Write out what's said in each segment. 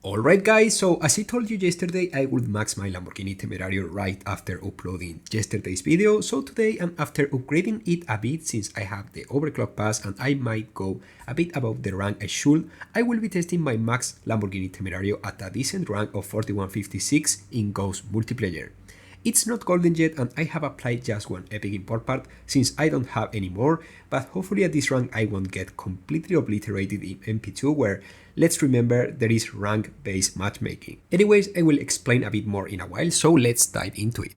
Alright guys, so as I told you yesterday, I would max my Lamborghini Temerario right after uploading yesterday's video, so today I'm after upgrading it a bit since I have the overclock pass and I might go a bit above the rank I should. I will be testing my max Lamborghini Temerario at a decent rank of 4156 in Ghost multiplayer. It's not golden yet and I have applied just one epic import part since I don't have any more, but hopefully at this rank I won't get completely obliterated in MP2 where, let's remember, there is rank based matchmaking. Anyways, I will explain a bit more in a while, so let's dive into it.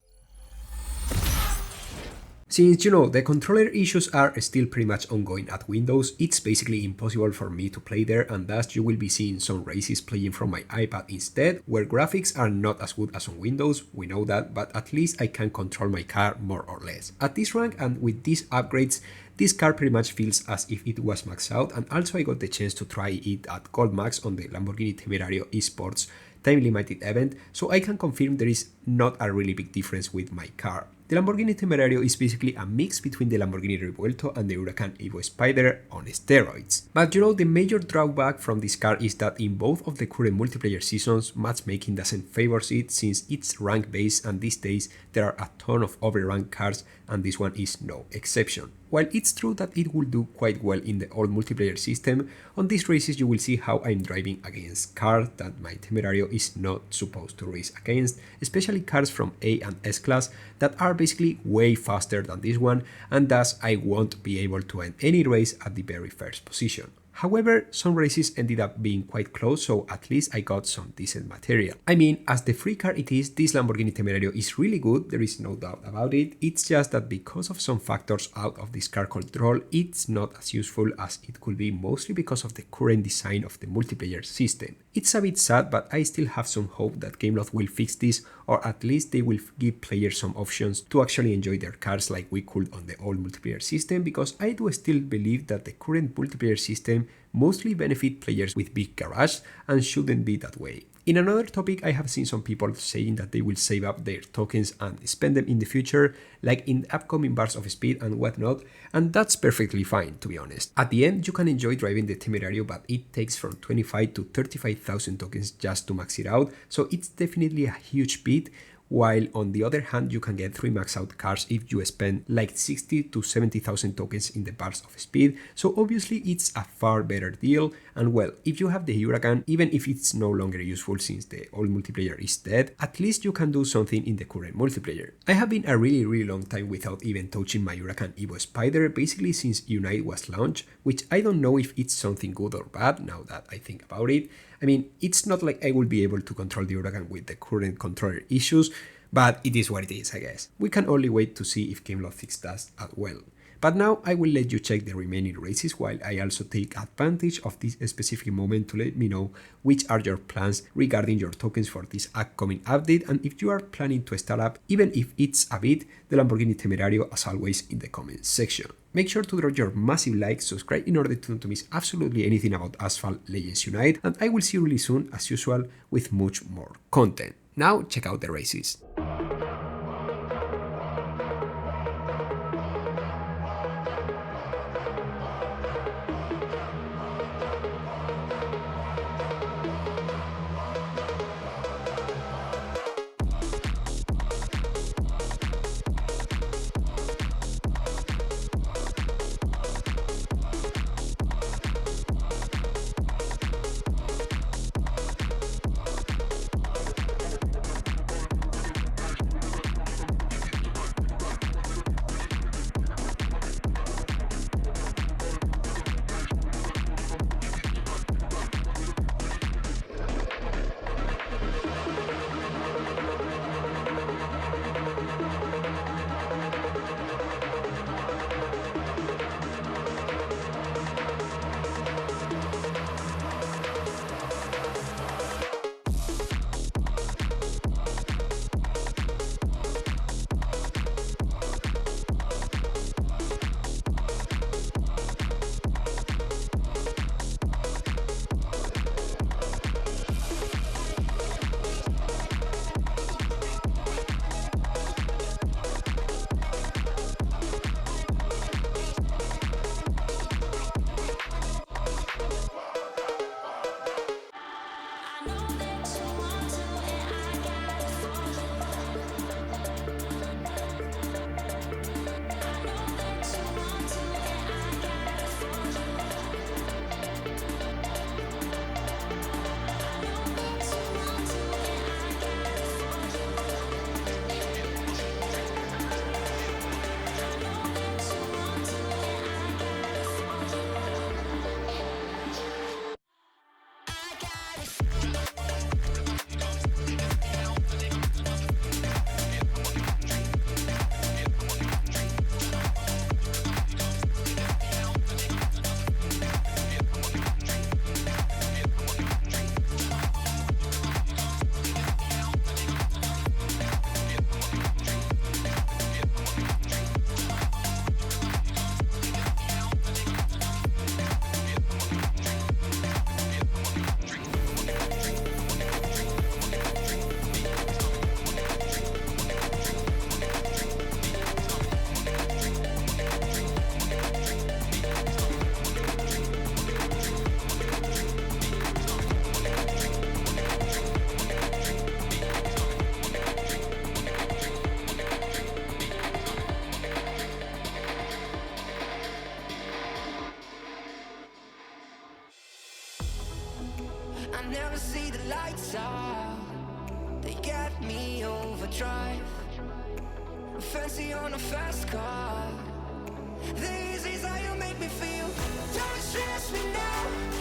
Since, the controller issues are still pretty much ongoing at Windows, it's basically impossible for me to play there, and thus you will be seeing some races playing from my iPad instead, where graphics are not as good as on Windows, we know that, but at least I can control my car more or less. At this rank and with these upgrades, this car pretty much feels as if it was maxed out, and also I got the chance to try it at Gold Max on the Lamborghini Temerario esports time limited event, so I can confirm there is not a really big difference with my car. The Lamborghini Temerario is basically a mix between the Lamborghini Revuelto and the Huracan Evo Spider on steroids. But the major drawback from this car is that in both of the current multiplayer seasons, matchmaking doesn't favor it since it's rank based and these days there are a ton of overranked cars and this one is no exception. While it's true that it will do quite well in the old multiplayer system, on these races you will see how I'm driving against cars that my Temerario is not supposed to race against, especially cars from A and S class that are basically way faster than this one, and thus I won't be able to end any race at the very first position. However, some races ended up being quite close, so at least I got some decent material. I mean, as the free car it is, this Lamborghini Temerario is really good, there is no doubt about it. It's just that because of some factors out of this car control, it's not as useful as it could be, mostly because of the current design of the multiplayer system. It's a bit sad, but I still have some hope that Gameloft will fix this, or at least they will give players some options to actually enjoy their cars like we could on the old multiplayer system, because I do still believe that the current multiplayer system mostly benefit players with big garage and shouldn't be that way. In another topic, I have seen some people saying that they will save up their tokens and spend them in the future, like in upcoming bars of speed and whatnot, and that's perfectly fine, to be honest. At the end, you can enjoy driving the Temerario, but it takes from 25 to 35,000 tokens just to max it out, so it's definitely a huge bit. While on the other hand, you can get 3 max out cars if you spend like 60 to 70,000 tokens in the bars of speed, so obviously it's a far better deal. And well, if you have the Huracan, even if it's no longer useful since the old multiplayer is dead, at least you can do something in the current multiplayer. I have been a really long time without even touching my Huracan Evo Spider, basically since Unite was launched, which I don't know if it's something good or bad now that I think about it. I mean, it's not like I will be able to control the Huracan with the current controller issues, but it is what it is, I guess. We can only wait to see if Gameloft fixes that as well. But now I will let you check the remaining races while I also take advantage of this specific moment to let me know which are your plans regarding your tokens for this upcoming update, and if you are planning to start up, even if it's a bit, the Lamborghini Temerario as always in the comments section. Make sure to drop your massive like, subscribe in order to not miss absolutely anything about Asphalt Legends Unite, and I will see you really soon as usual with much more content. Now check out the races. see the lights out, they get me overdrive. Fancy on a fast car, this is how you make me feel. Don't stress me now,